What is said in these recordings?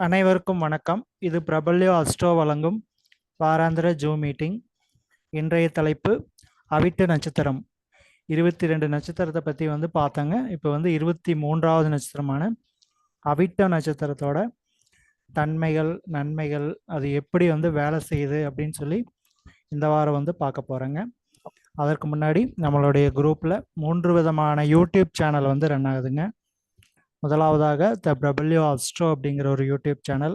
அனைவருக்கும் வணக்கம். இது பிரபல்யோ அஸ்ட்ரோ வழங்கும் வாராந்திர ஜூம் மீட்டிங். இன்றைய தலைப்பு அவிட்ட நட்சத்திரம். 22 நட்சத்திரத்தை பற்றி பார்த்தாங்க. இப்போ 23வது நட்சத்திரமான அவிட்ட நட்சத்திரத்தோட தன்மைகள், நன்மைகள், அது எப்படி வேலை செய்யுது அப்படின்னு சொல்லி இந்த வாரம் பார்க்க போகிறேங்க. அதற்கு முன்னாடி நம்மளுடைய குரூப்பில் 3 விதமான யூடியூப் சேனல் ரன் ஆகுதுங்க. முதலாவதாக த பிரபல்யோ அஸ்ட்ரோ அப்படிங்கிற ஒரு யூடியூப் சேனல்,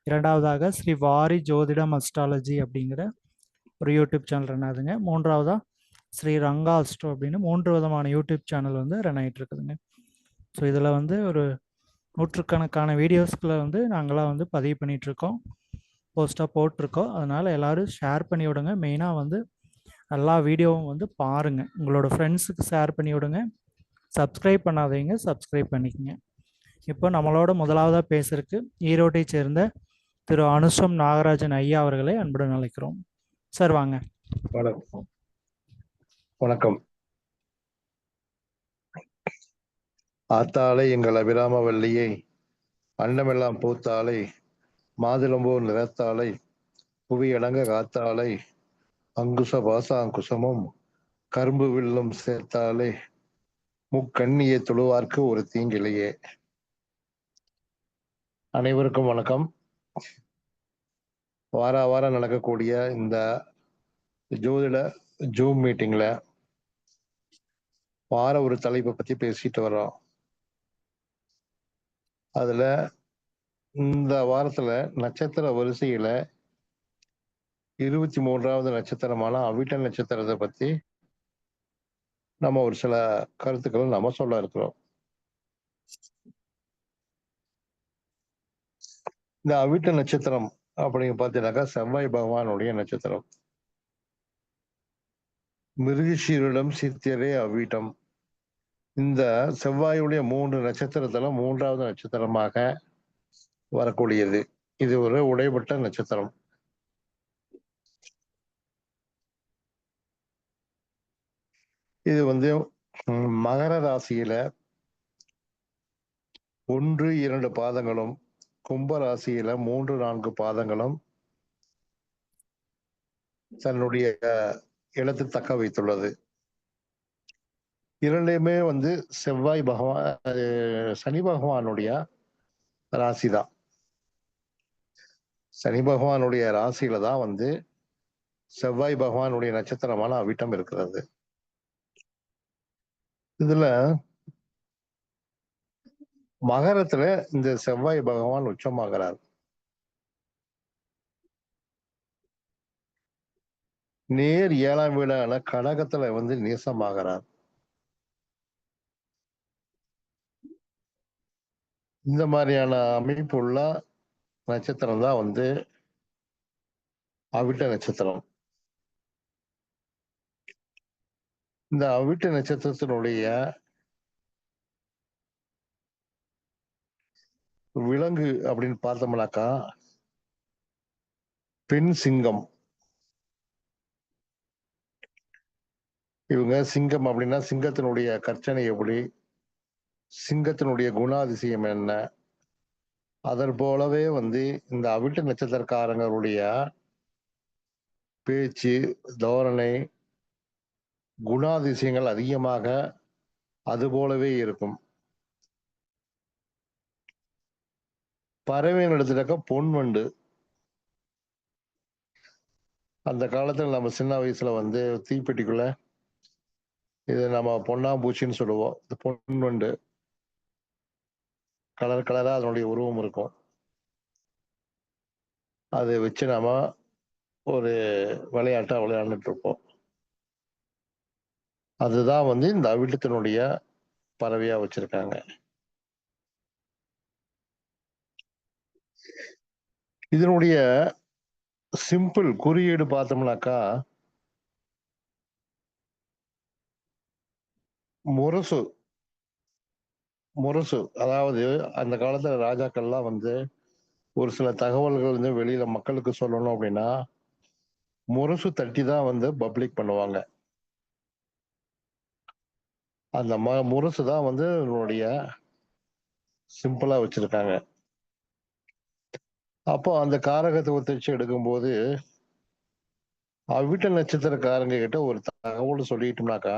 இரண்டாவதாக ஸ்ரீ வாரி ஜோதிடம் அஸ்ட்ராலஜி அப்படிங்கிற ஒரு யூடியூப் சேனல் ரன் ஆகுதுங்க. மூன்றாவதாக ஸ்ரீ ரங்கா அஸ்ட்ரோ அப்படின்னு 3 விதமான யூடியூப் சேனல் ரன் ஆகிட்டு இருக்குதுங்க. ஸோ இதில் ஒரு நூற்றுக்கணக்கான வீடியோஸ்களை நாங்களாம் பதிவு பண்ணிகிட்ருக்கோம், போஸ்ட்டாக போட்டிருக்கோம். அதனால் எல்லோரும் ஷேர் பண்ணி விடுங்க. மெயினாக எல்லா வீடியோவும் பாருங்கள், உங்களோட ஃப்ரெண்ட்ஸுக்கு ஷேர் பண்ணி விடுங்க. சப்ஸ்கிரைப் பண்ணாதீங்க, சப்ஸ்கிரைப் பண்ணிக்கங்க. இப்போ நம்மளோட முதலாவதாக பேசுறதுக்கு ஈரோட்டை சேர்ந்த திரு அனுஷம் நாகராஜன் ஐயா அவர்களை அன்புடன் அழைக்கிறோம். சார் வாங்க. வணக்கம். ஆத்தாளை எங்கள் அபிராம வள்ளியை, அண்டமெல்லாம் பூத்தாளை, மாதுளம்போர் நிறத்தாளை, புவி அடங்க காத்தாளை, அங்குச பாசாங்குசமும் கரும்பு வில்லும் சேர்த்தாலே, முக்கண்ணியை தொழுவார்க்கு ஒரு தீங்கிலேயே. அனைவருக்கும் வணக்கம். வாரம் நடக்கக்கூடிய இந்த ஜோதிட ஜூம் மீட்டிங்ல வார ஒரு தலைப்பை பத்தி பேசிட்டு வர்றோம். அதுல இந்த வாரத்துல நட்சத்திர வரிசையில 23வது நட்சத்திரமான அவிட்ட நட்சத்திரத்தை பத்தி நம்ம ஒரு சில கருத்துக்களை நம்ம சொல்ல இருக்கிறோம். இந்த அவிட்ட நட்சத்திரம் அப்படின்னு பார்த்தீங்கன்னாக்கா செவ்வாய் பகவானுடைய நட்சத்திரம். மிருகஷீரிடம் சித்திரை அவிட்டம். இந்த செவ்வாயுடைய 3 நட்சத்திரத்துல 3வது நட்சத்திரமாக வரக்கூடியது. இது ஒரு உடைபட்ட நட்சத்திரம். இது மகர ராசியில 1, 2 பாதங்களும், கும்ப ராசியில 3, 4 பாதங்களும் தன்னுடைய இடத்தை தக்க வைத்துள்ளது. இரண்டுமே செவ்வாய் பகவான், சனி பகவானுடைய ராசி தான். சனி பகவானுடைய ராசியில தான் செவ்வாய் பகவானுடைய நட்சத்திரமான அவிட்டம் இருக்கிறது. இதுல மகரத்துல இந்த செவ்வாய் பகவான் உச்சமாகிறார். நேர் 7ஆம் வீடான கடகத்துல நேசமாகிறார். இந்த மாதிரியான அமைப்பு உள்ள நட்சத்திரம் தான் அவிட்ட நட்சத்திரம். இந்த அவிட்ட நட்சத்திரத்தினுடைய விலங்கு அப்படின்னு பார்த்தோம்னாக்கா பெண் சிங்கம். இவங்க சிங்கம் அப்படின்னா சிங்கத்தினுடைய கர்ச்சனை எப்படி, சிங்கத்தினுடைய குணாதிசயம் என்ன, அதன் போலவே இந்த அவிட்ட நட்சத்திரக்காரங்களுடைய பேச்சு, தோரணை, குணாதிசயங்கள் அதிகமாக அது போலவே இருக்கும். பறவைன்னு எடுத்துட்டாக்கா பொன்வண்டு. அந்த காலத்துல நம்ம சின்ன வயசுல தீப்பெட்டிக்குள்ள இது நம்ம பொன்னாம்பூச்சின்னு சொல்லுவோம். இந்த பொன்வண்டு கலர் கலரா அதனுடைய உருவம் இருக்கும். அதை வச்சு நாம ஒரு விளையாட்டா விளையாண்டுட்டு இருப்போம். அதுதான் இந்த அவிட்டத்தினுடைய பறவையா வச்சிருக்காங்க. இதனுடைய சிம்பிள் குறியீடு பார்த்தோம்னாக்கா முரசு. முரசு அதாவது அந்த காலத்துல ராஜாக்கள்லாம் ஒரு சில தகவல்கள் வெளியில மக்களுக்கு சொல்லணும் அப்படின்னா முரசு தட்டி தான் பப்ளிக் பண்ணுவாங்க. அந்த முரசு தான் இதனுடைய சிம்பிளா வச்சிருக்காங்க. அப்போ அந்த காரகத்துவத்தை வச்சு எடுக்கும்போது அவிட்ட நட்சத்திரக்காரங்க கிட்ட ஒரு தகவல் சொல்லிட்டோம்னாக்கா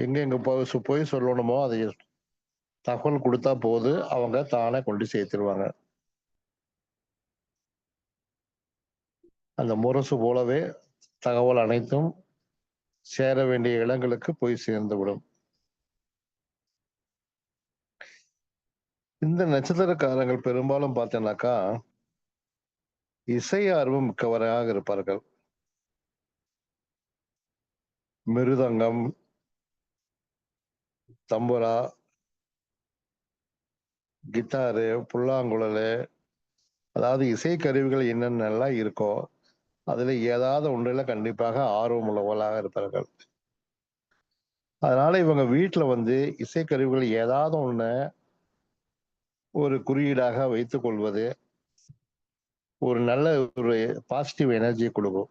எங்க போய் சொல்லணுமோ அதை தகவல் கொடுத்தா போது அவங்க தானே கொண்டு சேர்த்துருவாங்க. அந்த முரசு போலவே தகவல் அனைத்தும் சேர வேண்டிய இடங்களுக்கு போய் சேர்ந்துவிடும். இந்த நட்சத்திரக்காரங்கள் பெரும்பாலும் பார்த்தீங்கன்னாக்கா இசை ஆர்வம் மிக்கவராக இருப்பார்கள். மிருதங்கம், தம்புரா, கிட்டாரு, புல்லாங்குழலு, அதாவது இசை கருவிகள் என்னென்னலாம் இருக்கோ அதுல ஏதாவது ஒன்றுல கண்டிப்பாக ஆர்வம் உள்ளவர்களாக இருப்பார்கள். அதனால இவங்க வீட்டுல வந்து இசைக்கருவிகள் ஏதாவது ஒண்ணு ஒரு குறியீடாக வைத்துக் கொள்வது ஒரு நல்ல ஒரு பாசிட்டிவ் எனர்ஜி கொடுக்கும்.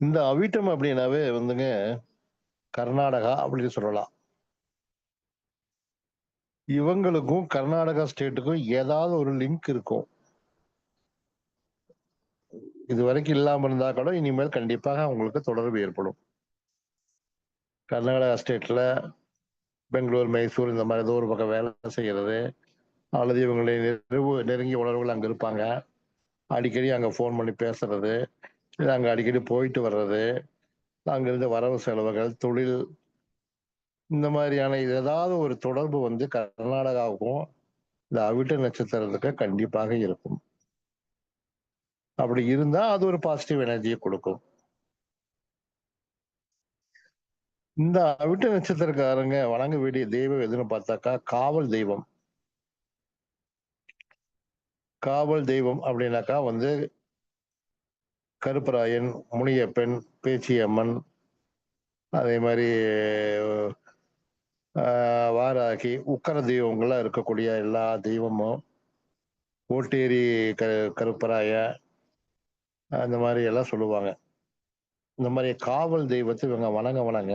இந்த அவிட்டம் அப்படின்னாவே வந்துங்க கர்நாடகா அப்படின்னு சொல்லலாம். இவங்களுக்கும் கர்நாடகா ஸ்டேட்டுக்கும் ஏதாவது ஒரு லிங்க் இருக்கும். இது வரைக்கும் இல்லாம இருந்தா கூட இனிமேல் கண்டிப்பாக அவங்களுக்கு தொடர்பு ஏற்படும். கர்நாடகா ஸ்டேட்ல பெங்களூர், மைசூர் இந்த மாதிரி ஏதோ ஒரு பக்கம் வேலை செய்யறது அல்லது இவங்களுடைய நெருங்கிய உணர்வுகள் அங்க இருப்பாங்க. அடிக்கடி அங்க போன் பண்ணி பேசுறது, அங்க அடிக்கடி போயிட்டு வர்றது, அங்கிருந்து வரவு செலவுகள், தொழில், இந்த மாதிரியான ஏதாவது ஒரு தொடர்பு வந்து கர்நாடகாவுக்கும் இந்த அவிட்ட நட்சத்திரத்துக்கு கண்டிப்பாக இருக்கும். அப்படி இருந்தா அது ஒரு பாசிட்டிவ் எனர்ஜியை கொடுக்கும். இந்த அவிட்ட நட்சத்திரக்காரங்க வணங்க வேண்டிய தெய்வம் எதுன்னு பார்த்தாக்கா காவல் தெய்வம். காவல் தெய்வம் அப்படின்னாக்கா வந்து கருப்பராயன், முனியப்பன், பேச்சியம்மன், அதே மாதிரி வாராகி, உக்கர தெய்வங்கள்லாம் இருக்கக்கூடிய எல்லா தெய்வமும், ஓட்டேரி கருப்பராய, அந்த மாதிரி எல்லாம் சொல்லுவாங்க. இந்த மாதிரி காவல் தெய்வத்தை இவங்க வணங்க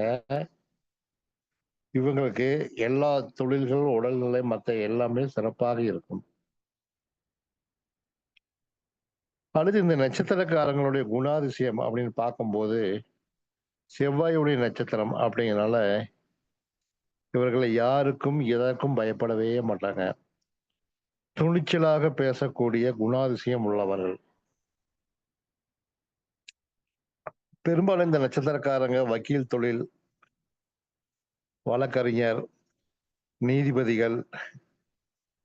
இவங்களுக்கு எல்லா தொழில்கள், உடல்நிலை, மற்ற எல்லாமே சிறப்பாக இருக்கும். அடுத்து இந்த நட்சத்திரக்காரங்களுடைய குணாதிசயம் அப்படின்னு பார்க்கும்போது செவ்வாயுடைய நட்சத்திரம் அப்படிங்கிறனால இவர்களை யாருக்கும் எதற்கும் பயப்படவே மாட்டாங்க. துணிச்சலாக பேசக்கூடிய குணாதிசயம் உள்ளவர்கள். பெரும்பாலும் இந்த நட்சத்திரக்காரங்க வக்கீல் தொழில், வழக்கறிஞர், நீதிபதிகள்,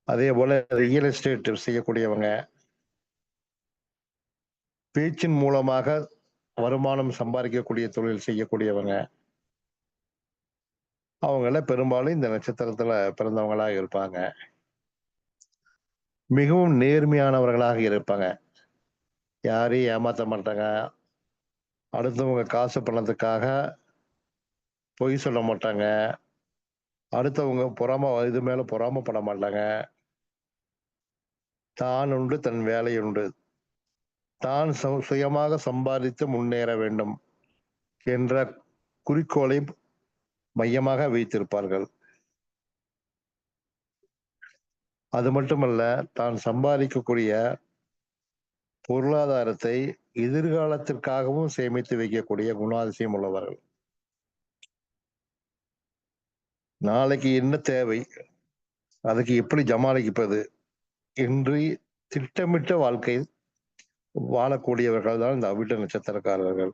அதே போல ரியல் எஸ்டேட் செய்யக்கூடியவங்க, பேச்சின் மூலமாக வருமானம் சம்பாதிக்கக்கூடிய தொழில் செய்யக்கூடியவங்க, அவங்கள பெரும்பாலும் இந்த நட்சத்திரத்துல பிறந்தவங்களாக இருப்பாங்க. மிகவும் நேர்மையானவர்களாக இருப்பாங்க. யாரையும் ஏமாத்த மாட்டாங்க. அடுத்தவங்க காசு பணத்துக்காக பொய் சொல்ல மாட்டாங்க. அடுத்தவங்க இது மேல பொறாமப்பட மாட்டாங்க. தான் உண்டு தன் வேலை உண்டு. தான் சுயமாக சம்பாதித்து முன்னேற வேண்டும் என்ற குறிக்கோளை மையமாக வைத்திருப்பார்கள். அது மட்டுமல்ல, தான் சம்பாதிக்கக்கூடிய பொருளாதாரத்தை எதிர்காலத்திற்காகவும் சேமித்து வைக்கக்கூடிய குணாதிசயம் உள்ளவர்கள். நாளைக்கு என்ன தேவை, அதுக்கு எப்படி ஜமாளிப்பது என்று திட்டமிட்ட வாழ்க்கை வாழக்கூடியவர்கள் தான் இந்த அவிட்ட நட்சத்திரக்காரர்கள்.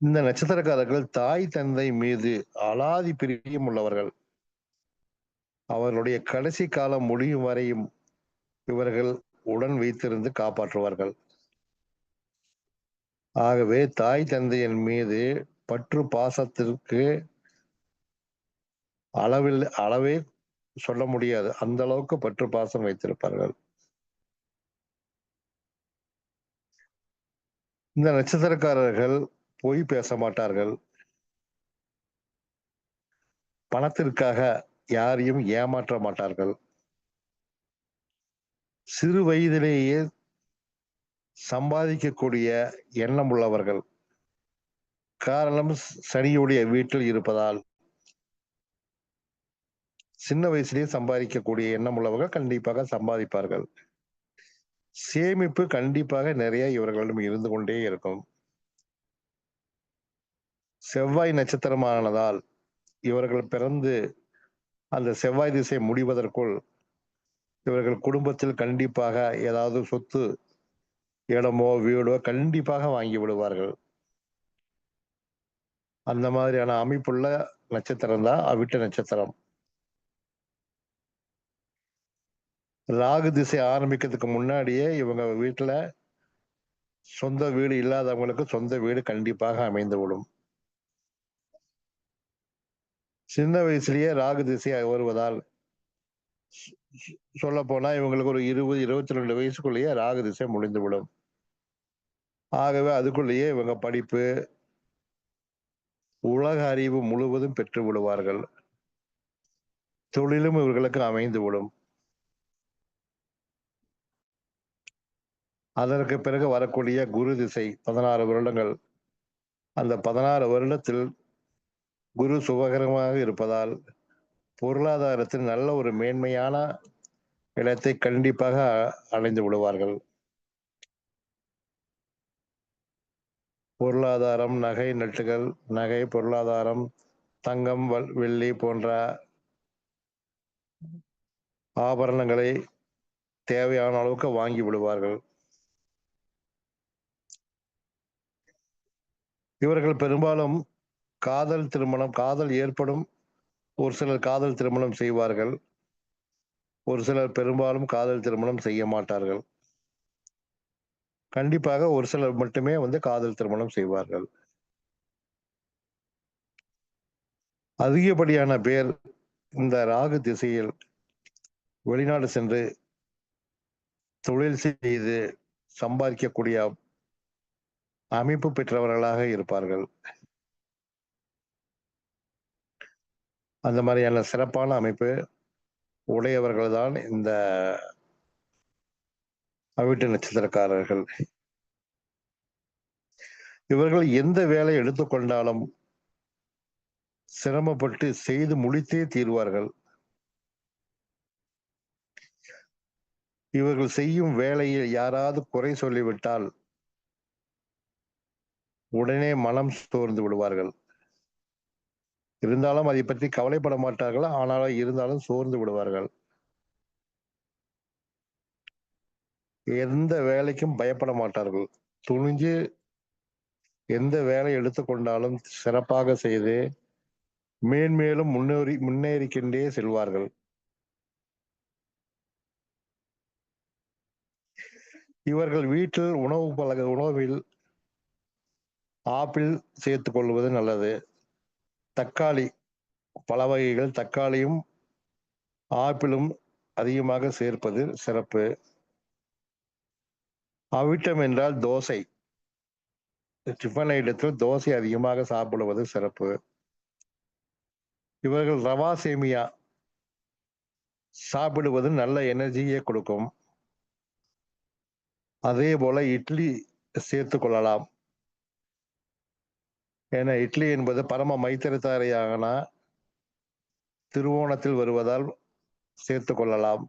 இந்த நட்சத்திரக்காரர்கள் தாய் தந்தை மீது அலாதி பிரியம் உள்ளவர்கள். அவர்களுடைய கடைசி காலம் முடியும் வரையும் இவர்கள் உடன் வைத்திருந்து காப்பாற்றுவார்கள். ஆகவே தாய் தந்தையின் மீது பற்று பாசத்திற்கு அளவே சொல்ல முடியாது. அந்த அளவுக்கு பற்று பாசம் வைத்திருப்பார்கள். இந்த நட்சத்திரக்காரர்கள் பொய் பேச மாட்டார்கள். பணத்திற்காக யாரையும் ஏமாற்ற மாட்டார்கள். சிறு வயதிலேயே சம்பாதிக்கக்கூடிய எண்ணம் உள்ளவர்கள். காரணம் சனியுடைய வீட்டில் இருப்பதால் சின்ன வயசுலேயே சம்பாதிக்கக்கூடிய எண்ணம் உள்ளவர்கள் கண்டிப்பாக சம்பாதிப்பார்கள். சேமிப்பு கண்டிப்பாக நிறைய இவர்களிடம் இருந்து கொண்டே இருக்கும். செவ்வாய் நட்சத்திரமானதால் இவர்கள் பிறந்து அந்த செவ்வாய் திசை முடிவதற்குள் இவர்கள் குடும்பத்தில் கண்டிப்பாக ஏதாவது சொத்து, இடமோ வீடோ கண்டிப்பாக வாங்கி விடுவார்கள். அந்த மாதிரியான அமைப்புள்ள நட்சத்திரம் தான் அவிட்ட நட்சத்திரம். ராகு திசை ஆரம்பிக்கிறதுக்கு முன்னாடியே இவங்க வீட்டுல சொந்த வீடு இல்லாதவங்களுக்கு சொந்த வீடு கண்டிப்பாக அமைந்து விடும். சின்ன வயசுலயே ராகு திசை வருவதால் சொல்ல போனா இவங்களுக்கு ஒரு 20-22 வயசுக்குள்ளேயே ராகு திசை முடிந்துவிடும். ஆகவே அதுக்குள்ளேயே இவங்க படிப்பு, உலக அறிவு முழுவதும் பெற்று விடுவார்கள். தொழிலும் இவர்களுக்கு அமைந்து விடும். அதற்கு பிறகு வரக்கூடிய குரு திசை 16 வருடங்கள். அந்த 16 வருடத்தில் குரு சுபகரமாக இருப்பதால் பொருளாதாரத்தில் நல்ல ஒரு மேன்மையான இடத்தை கண்டிப்பாக அடைந்து விடுவார்கள். பொருளாதாரம், நகை நட்டுகள், நகை பொருளாதாரம், தங்கம், வெள்ளி போன்ற ஆபரணங்களை தேவையான அளவுக்கு வாங்கி விடுவார்கள். இவர்கள் பெரும்பாலும் காதல் திருமணம், காதல் ஏற்படும். ஒரு சிலர் காதல் திருமணம் செய்வார்கள். ஒரு சிலர் பெரும்பாலும் காதல் திருமணம் செய்ய மாட்டார்கள். கண்டிப்பாக ஒரு சிலர் மட்டுமே காதல் திருமணம் செய்வார்கள். அதிகப்படியான பேர் இந்த ராகு திசையில் வெளிநாடு சென்று தொழில் செய்து சம்பாதிக்கக்கூடிய அமைப்பு பெற்றவர்களாக இருப்பார்கள். அந்த மாதிரியான சிறப்பான அமைப்பு உடையவர்கள் தான் இந்த அவிட்ட நட்சத்திரக்காரர்கள். இவர்கள் எந்த வேலை எடுத்துக்கொண்டாலும் சிரமப்பட்டு செய்து முடித்தே தீர்வார்கள். இவர்கள் செய்யும் வேலையில் யாராவது குறை சொல்லிவிட்டால் உடனே மனம் சோர்ந்து விடுவார்கள். இருந்தாலும் அதை பற்றி கவலைப்பட மாட்டார்கள். ஆனாலும் இருந்தாலும் சோர்ந்து விடுவார்கள். எந்த வேலைக்கும் பயப்பட மாட்டார்கள். துணிஞ்சு எந்த வேலை எடுத்துக்கொண்டாலும் சிறப்பாக செய்து மேன்மேலும் முன்னேறிக்கொண்டே செல்வார்கள். இவர்கள் வீட்டில் உணவில் ஆப்பிள் சேர்த்துக் கொள்வது நல்லது. தக்காளி, பல வகைகள் தக்காளியும் ஆப்பிளும் அதிகமாக சேர்ப்பது சிறப்பு. அவிட்டம் என்றால் தோசை. டிஃபன் ஐட்டத்தில் தோசை அதிகமாக சாப்பிடுவது சிறப்பு. இவர்கள் ரவா சேமியா சாப்பிடுவது நல்ல எனர்ஜியை கொடுக்கும். அதே போல இட்லி சேர்த்து கொள்ளலாம். ஏன்னா இட்லி என்பது பரம மைத்திரத்தாரையான திருவோணத்தில் வருவதால் சேர்த்து கொள்ளலாம்.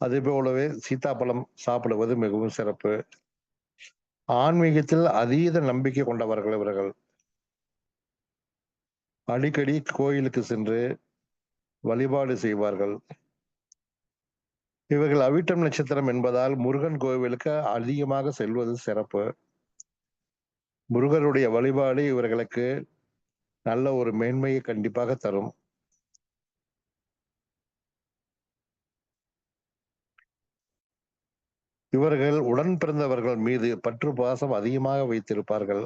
அதே போலவே சீத்தாப்பழம் சாப்பிடுவது மிகவும் சிறப்பு. ஆன்மீகத்தில் அதீத நம்பிக்கை கொண்டவர்கள் இவர்கள். அடிக்கடி கோயிலுக்கு சென்று வழிபாடு செய்வார்கள். இவர்கள் அவிட்டம் நட்சத்திரம் என்பதால் முருகன் கோவிலுக்கு அதிகமாக செல்வது சிறப்பு. முருகருடைய வழிபாடு இவர்களுக்கு நல்ல ஒரு மேன்மையை கண்டிப்பாக தரும். இவர்கள் உடன் பிறந்தவர்கள் மீது பற்று பாசம் அதிகமாக வைத்திருப்பார்கள்.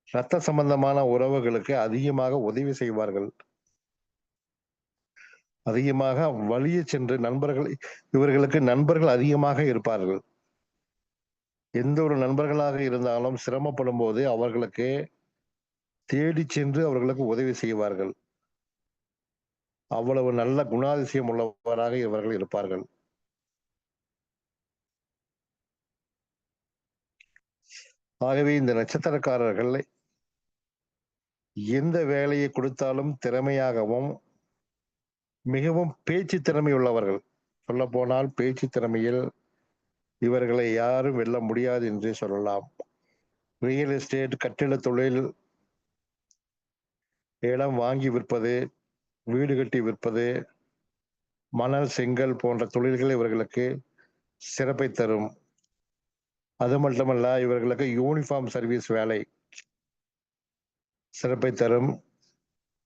இரத்த சம்பந்தமான உறவுகளுக்கு அதிகமாக உதவி செய்வார்கள். அதிகமாக வழியே சென்று இவர்களுக்கு நண்பர்கள் அதிகமாக இருப்பார்கள். எந்த ஒரு நண்பர்களாக இருந்தாலும் சிரமப்படும் போது அவர்களுக்கு தேடி சென்று அவர்களுக்கு உதவி செய்வார்கள். அவ்வளவு நல்ல குணாதிசயம் உள்ளவராக இவர்கள் இருப்பார்கள். ஆகவே இந்த நட்சத்திரக்காரர்கள் எந்த வேலையை கொடுத்தாலும் திறமையாகவும் மிகவும் பேச்சு திறமை உள்ளவர்கள். சொல்ல போனால் பேச்சு திறமையில் இவர்களை யாரும் வெல்ல முடியாது என்றே சொல்லலாம். ரியல் எஸ்டேட், கட்டிட தொழில், இடம் வாங்கி விற்பது, வீடு கட்டி விற்பது, மணல், செங்கல் போன்ற தொழில்கள் இவர்களுக்கு சிறப்பை தரும். அது மட்டுமல்ல, இவர்களுக்கு யூனிஃபார்ம் சர்வீஸ் வேலை சிறப்பை தரும்.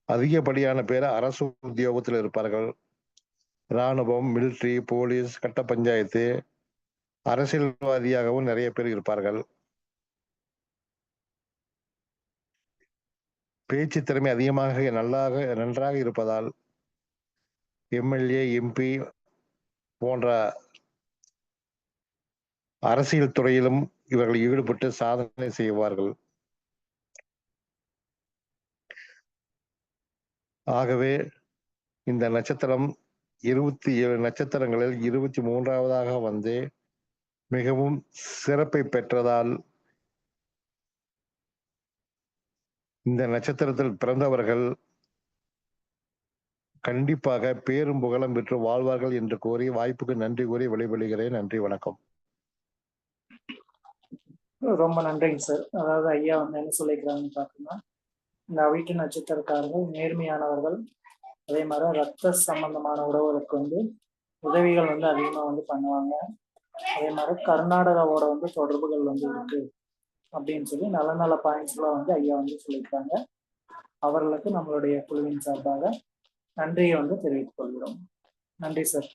அதிகப்படியான பேர் அரசு உத்தியோகத்தில் இருப்பார்கள். இராணுவம், மிலிட்ரி, போலீஸ், கட்ட பஞ்சாயத்து, அரசியல்வாதியாகவும் நிறைய பேர் இருப்பார்கள். பேச்சு திறமை அதிகமாக நன்றாக இருப்பதால் எம்எல்ஏ, எம்பி போன்ற அரசியல் துறையிலும் இவர்கள் ஈடுபட்டு சாதனை செய்வார்கள். ஆகவே இந்த நட்சத்திரம் 27 நட்சத்திரங்களில் 23வதாக வந்து மிகவும் சிறப்பை பெற்றதால் இந்த நட்சத்திரத்தில் பிறந்தவர்கள் கண்டிப்பாக பேரும் புகழும் பெற்று வாழ்வார்கள் என்று கூறி வாய்ப்புக்கு நன்றி கூறி விடைபெறுகிறேன். நன்றி, வணக்கம். ரொம்ப நன்றிங்க சார். அதாவது ஐயா வந்து என்ன சொல்லிக்கிறாங்கன்னு பார்த்தீங்கன்னா, இந்த அவிட்ட நட்சத்திரக்காரர்கள் நேர்மையானவர்கள், அதே மாதிரி ரத்த சம்பந்தமான உறவுகளுக்கு வந்து உதவிகள் வந்து அதிகமாக வந்து பண்ணுவாங்க. அதே மாதிரி கர்நாடகாவோட வந்து தொடர்புகள் வந்து இருக்கு அப்படின்னு சொல்லி நல்ல நல்ல பாயிண்ட்ஸ்லாம் வந்து ஐயா வந்து சொல்லியிருக்காங்க. அவர்களுக்கு நம்மளுடைய குழுவின் சார்பாக நன்றியை வந்து தெரிவித்துக் கொள்கிறோம். நன்றி சார்.